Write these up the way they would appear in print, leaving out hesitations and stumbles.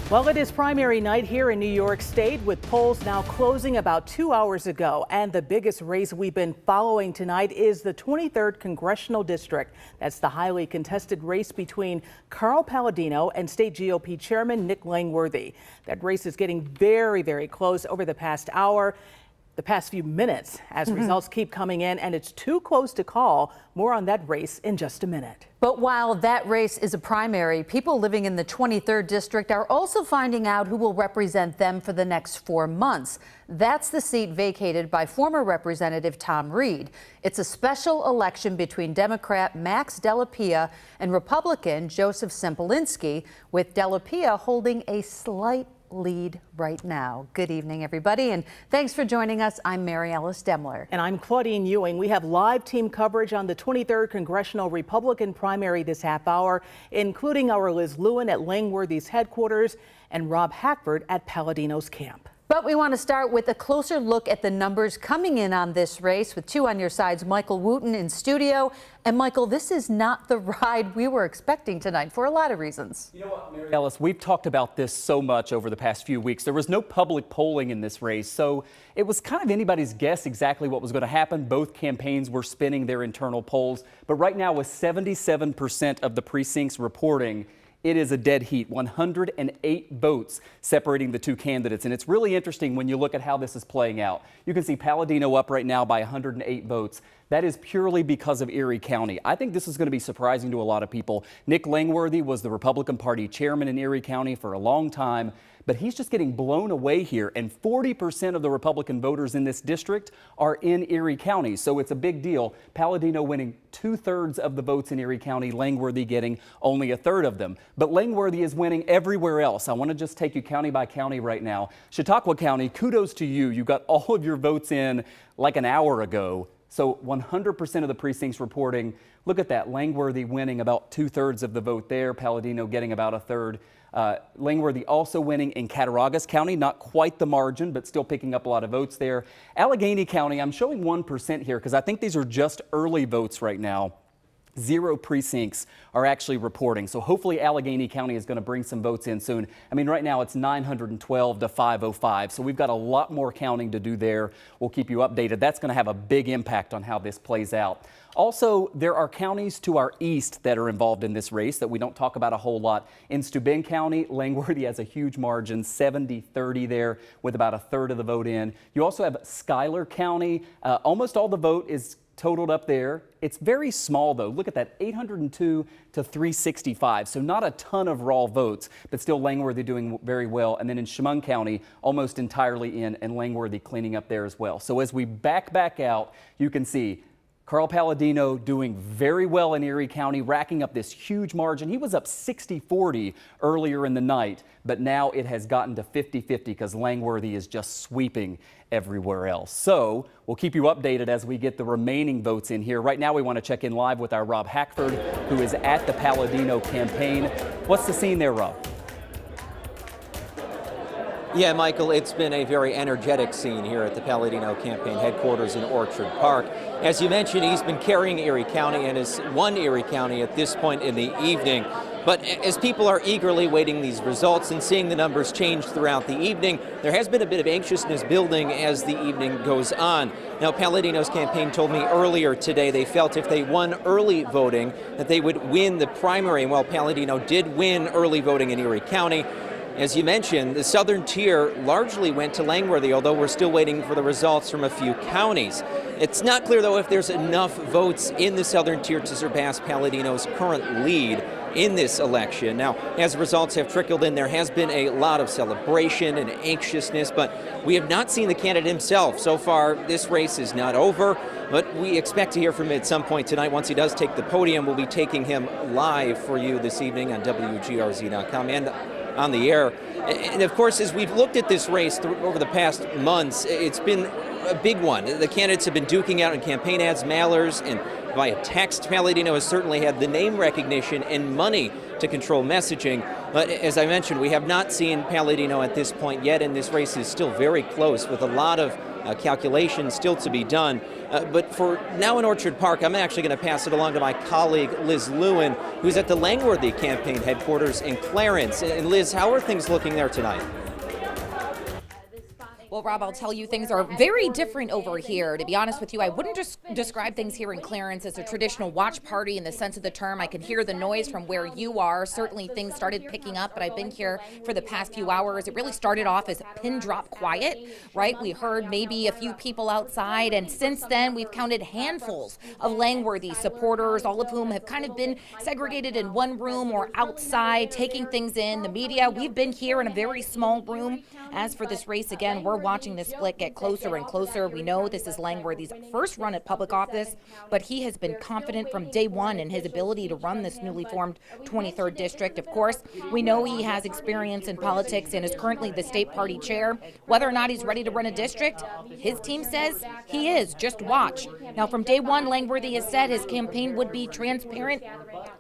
Well, it is primary night here in New York State, with polls now closing about 2 hours ago. And the biggest race we've been following tonight is the 23rd Congressional District. That's the highly contested race between Carl Palladino and State GOP Chairman Nick Langworthy. That race is getting very, very close over the past hour. The past few minutes as results keep coming in, and it's too close to call. More on that race in just a minute. But while that race is a primary, people living in the 23rd district are also finding out who will represent them for the next 4 months. That's the seat vacated by former Representative Tom Reed. It's a special election between Democrat Max Delapia and Republican Joseph Sempolinski, with Delapia holding a slight lead right now. Good evening, everybody, and thanks for joining us. I'm Mary Alice Demler. And I'm Claudine Ewing. We have live team coverage on the 23rd Congressional Republican primary this half hour, including our Liz Lewin at Langworthy's headquarters and Rob Hackford at Palladino's camp. But we want to start with a closer look at the numbers coming in on this race with two on your sides. Michael Wooten in studio. And Michael, this is not the ride we were expecting tonight for a lot of reasons. You know what, Mary Alice, we've talked about this so much over the past few weeks. There was no public polling in this race, so it was kind of anybody's guess exactly what was going to happen. Both campaigns were spinning their internal polls. But right now, with 77% of the precincts reporting, it is a dead heat, 108 votes separating the two candidates. And it's really interesting when you look at how this is playing out. You can see Palladino up right now by 108 votes. That is purely because of Erie County. I think this is going to be surprising to a lot of people. Nick Langworthy was the Republican Party chairman in Erie County for a long time, but he's just getting blown away here. And 40% of the Republican voters in this district are in Erie County. So it's a big deal. Palladino winning 2/3 of the votes in Erie County, Langworthy getting only 1/3 of them. But Langworthy is winning everywhere else. I want to just take you county by county right now. Chautauqua County, kudos to you. You got all of your votes in like an hour ago. So 100% of the precincts reporting. Look at that. Langworthy winning about 2/3 of the vote there. Palladino getting about 1/3. Langworthy also winning in Cattaraugus County, not quite the margin, but still picking up a lot of votes there. Allegheny County, I'm showing 1% here because I think these are just early votes right now. 0 precincts are actually reporting. So hopefully Allegheny County is going to bring some votes in soon. I mean, right now it's 912 to 505. So we've got a lot more counting to do there. We'll keep you updated. That's going to have a big impact on how this plays out. Also, there are counties to our east that are involved in this race that we don't talk about a whole lot. In Steuben County, Langworthy has a huge margin, 70-30 there, with about 1/3 of the vote in. You also have Schuyler County. Almost all the vote is totaled up there. It's very small, though. Look at that, 802 to 365. So not a ton of raw votes, but still Langworthy doing very well. And then in Chemung County, almost entirely in, and Langworthy cleaning up there as well. So as we back out, you can see Carl Palladino doing very well in Erie County, racking up this huge margin. He was up 60-40 earlier in the night, but now it has gotten to 50-50 because Langworthy is just sweeping everywhere else. So we'll keep you updated as we get the remaining votes in here. Right now, we want to check in live with our Rob Hackford, who is at the Palladino campaign. What's the scene there, Rob? Yeah, Michael, it's been a very energetic scene here at the Palladino campaign headquarters in Orchard Park. As you mentioned, he's been carrying Erie County and has won Erie County at this point in the evening. But as people are eagerly waiting these results and seeing the numbers change throughout the evening, there has been a bit of anxiousness building as the evening goes on. Now, Palladino's campaign told me earlier today they felt if they won early voting that they would win the primary. And while Palladino did win early voting in Erie County, as you mentioned, the southern tier largely went to Langworthy, although we're still waiting for the results from a few counties. It's not clear, though, if there's enough votes in the southern tier to surpass Palladino's current lead in this election. Now, as results have trickled in, there has been a lot of celebration and anxiousness, but we have not seen the candidate himself. So far, this race is not over, but we expect to hear from him at some point tonight. Once he does take the podium, we'll be taking him live for you this evening on WGRZ.com and on the air. And of course, as we've looked at this race over the past months, it's been a big one. The candidates have been duking out in campaign ads, mailers, and via text. Palladino has certainly had the name recognition and money to control messaging. But as I mentioned, we have not seen Palladino at this point yet, and this race is still very close with a lot of calculations still to be done. But for now in Orchard Park, I'm actually going to pass it along to my colleague Liz Lewin, who's at the Langworthy campaign headquarters in Clarence. And Liz, how are things looking there tonight? Well, Rob, I'll tell you, things are very different over here. To be honest with you, I wouldn't just describe things here in Clarence as a traditional watch party in the sense of the term. I can hear the noise from where you are. Certainly things started picking up, but I've been here for the past few hours. It really started off as pin drop quiet, right? We heard maybe a few people outside, and since then we've counted handfuls of Langworthy supporters, all of whom have kind of been segregated in one room or outside, taking things in. The media, we've been here in a very small room. As for this race, again, we're watching this split get closer and closer. We know this is Langworthy's first run at public office, but he has been confident from day one in his ability to run this newly formed 23rd district. Of course, we know he has experience in politics and is currently the state party chair. Whether or not he's ready to run a district, his team says he is. Just watch. Now, from day one, Langworthy has said his campaign would be transparent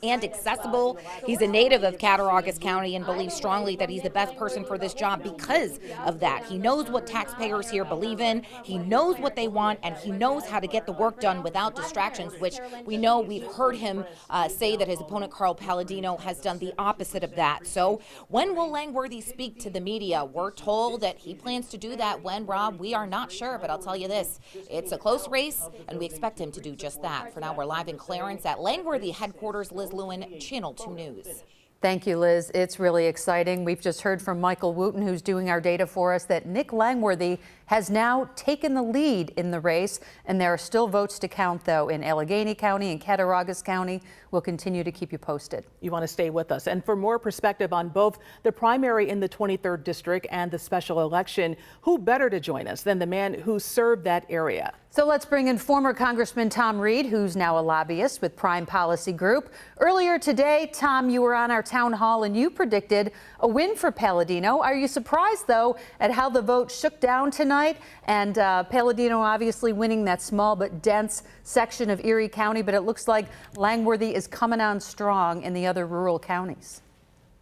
and accessible. He's a native of Cattaraugus County and believes strongly that he's the best person for this job because of that. He knows what taxpayers here believe in, he knows what they want, and he knows how to get the work done without distractions, which we know we've heard him say that his opponent Carl Palladino has done the opposite of that. So when will Langworthy speak to the media? We're told that he plans to do that when, Rob, we are not sure, but I'll tell you this, it's a close race and we expect him to do just that. For now, we're live in Clarence at Langworthy headquarters. Liz Lewin, Channel 2 News. Thank you, Liz. It's really exciting. We've just heard from Michael Wooten, who's doing our data for us, that Nick Langworthy has now taken the lead in the race, and there are still votes to count, though, in Allegheny County and Cattaraugus County. We'll continue to keep you posted. You want to stay with us. And for more perspective on both the primary in the 23rd district and the special election, who better to join us than the man who served that area? So let's bring in former Congressman Tom Reed, who's now a lobbyist with Prime Policy Group. Earlier today, Tom, you were on our town hall and you predicted a win for Palladino. Are you surprised, though, at how the vote shook down tonight? And Palladino obviously winning that small but dense section of Erie County, but it looks like Langworthy is coming on strong in the other rural counties.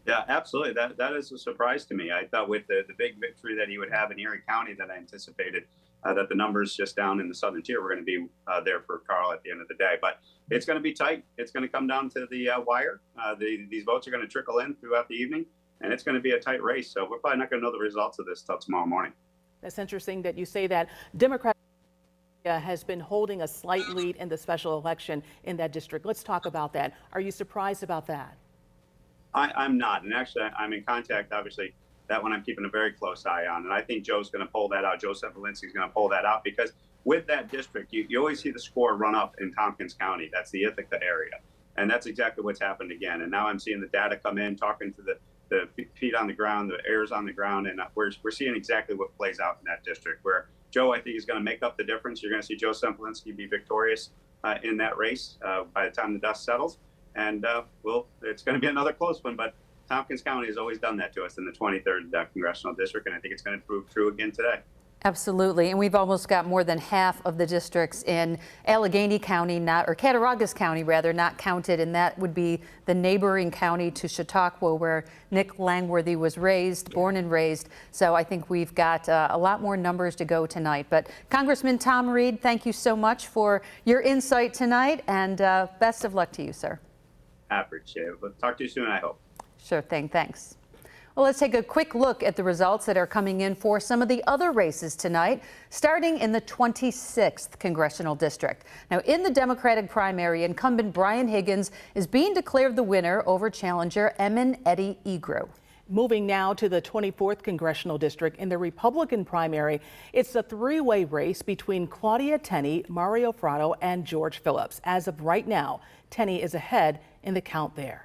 Yeah, absolutely. That is a surprise to me. I thought with the big victory that he would have in Erie County that I anticipated, that the numbers just down in the southern tier were going to be there for Carl at the end of the day. But it's going to be tight. It's going to come down to the wire. These votes are going to trickle in throughout the evening, and it's going to be a tight race. So we're probably not going to know the results of this till tomorrow morning. That's interesting that you say that. Democrat has been holding a slight lead in the special election in that district. Let's talk about that. Are you surprised about that? I'm not. And actually, I'm in contact, obviously, that one I'm keeping a very close eye on. And I think Joe's going to pull that out. Joe Sempolinski is going to pull that out because with that district, you always see the score run up in Tompkins County. That's the Ithaca area. And that's exactly what's happened again. And now I'm seeing the data come in, talking to the feet on the ground, the ears on the ground. And we're seeing exactly what plays out in that district where Joe, I think, is going to make up the difference. You're going to see Joe Sempolinski be victorious in that race by the time the dust settles. And it's going to be another close one, but Tompkins County has always done that to us in the 23rd congressional district, and I think it's going to prove true again today. Absolutely, and we've almost got more than half of the districts in Allegheny County, or Cattaraugus County rather, not counted, and that would be the neighboring county to Chautauqua, where Nick Langworthy was born and raised. So I think we've got a lot more numbers to go tonight. But Congressman Tom Reed, thank you so much for your insight tonight, and best of luck to you, sir. I appreciate it. We'll talk to you soon, I hope. Sure thing. Thanks. Well, let's take a quick look at the results that are coming in for some of the other races tonight, starting in the 26th congressional district. Now, in the Democratic primary, incumbent Brian Higgins is being declared the winner over challenger Emin Eddie Egro. Moving now to the 24th congressional district in the Republican primary, it's a three-way race between Claudia Tenney, Mario Fratto, and George Phillips. As of right now, Tenney is ahead in the count there.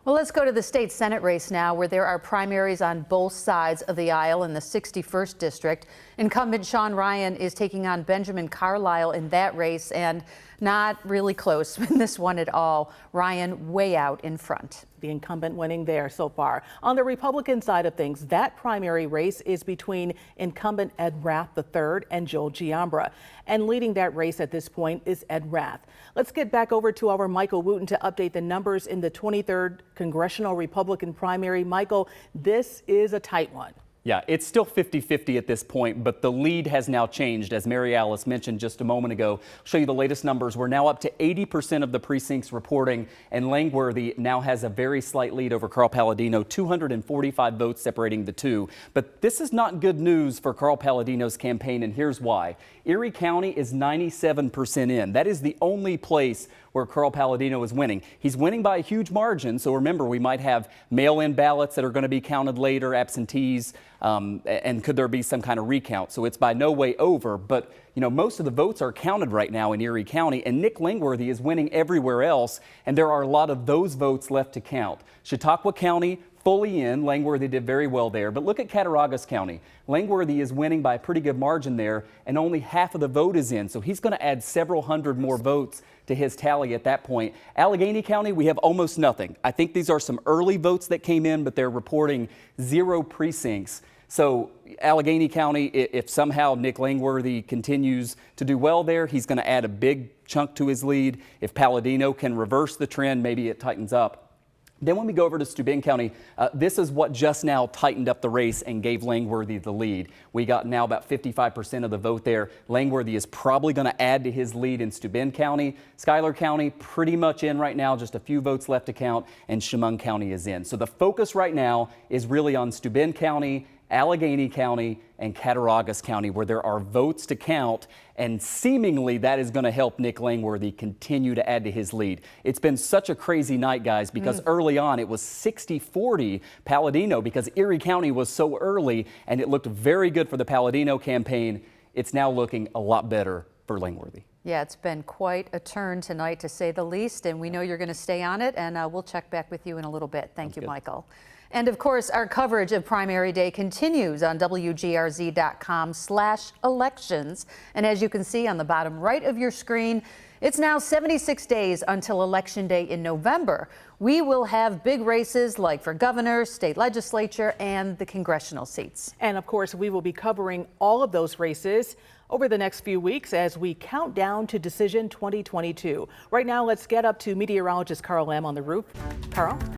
Well, let's go to the state Senate race now, where there are primaries on both sides of the aisle in the 61st district. Incumbent Sean Ryan is taking on Benjamin Carlisle in that race, and not really close in this one at all. Ryan way out in front. The incumbent winning there so far. On the Republican side of things, that primary race is between incumbent Ed Rath III and Joel Giambra. And leading that race at this point is Ed Rath. Let's get back over to our Michael Wooten to update the numbers in the 23rd congressional Republican primary. Michael, this is a tight one. Yeah, it's still 50-50 at this point, but the lead has now changed. As Mary Alice mentioned just a moment ago, I'll show you the latest numbers. We're now up to 80% of the precincts reporting, and Langworthy now has a very slight lead over Carl Palladino, 245 votes separating the two. But this is not good news for Carl Palladino's campaign, and here's why. Erie County is 97% in. That is the only place where Carl Palladino is winning. He's winning by a huge margin, so remember, we might have mail-in ballots that are going to be counted later, absentees, and could there be some kind of recount? So it's by no way over, but you know, most of the votes are counted right now in Erie County, and Nick Langworthy is winning everywhere else, and there are a lot of those votes left to count. Chautauqua County, fully in. Langworthy did very well there. But look at Cattaraugus County. Langworthy is winning by a pretty good margin there, and only half of the vote is in. So he's going to add several hundred more votes to his tally at that point. Allegheny County, we have almost nothing. I think these are some early votes that came in, but they're reporting 0 precincts. So Allegheny County, if somehow Nick Langworthy continues to do well there, he's going to add a big chunk to his lead. If Palladino can reverse the trend, maybe it tightens up. Then when we go over to Steuben County, this is what just now tightened up the race and gave Langworthy the lead. We got now about 55% of the vote there. Langworthy is probably going to add to his lead in Steuben County. Schuyler County pretty much in right now, just a few votes left to count, and Chemung County is in. So the focus right now is really on Steuben County, Allegheny County, and Cattaraugus County, where there are votes to count, and seemingly that is going to help Nick Langworthy continue to add to his lead. It's been such a crazy night, guys, because early on it was 60-40 Palladino because Erie County was so early, and it looked very good for the Palladino campaign. It's now looking a lot better for Langworthy. Yeah, it's been quite a turn tonight, to say the least, and we know you're going to stay on it, and we'll check back with you in a little bit. Thank you, Michael. And of course, our coverage of primary day continues on WGRZ.com/elections. And as you can see on the bottom right of your screen, it's now 76 days until Election Day in November. We will have big races like for governor, state legislature, and the congressional seats. And of course, we will be covering all of those races over the next few weeks as we count down to Decision 2022. Right now, let's get up to meteorologist Carl Lamb on the roof. Carl?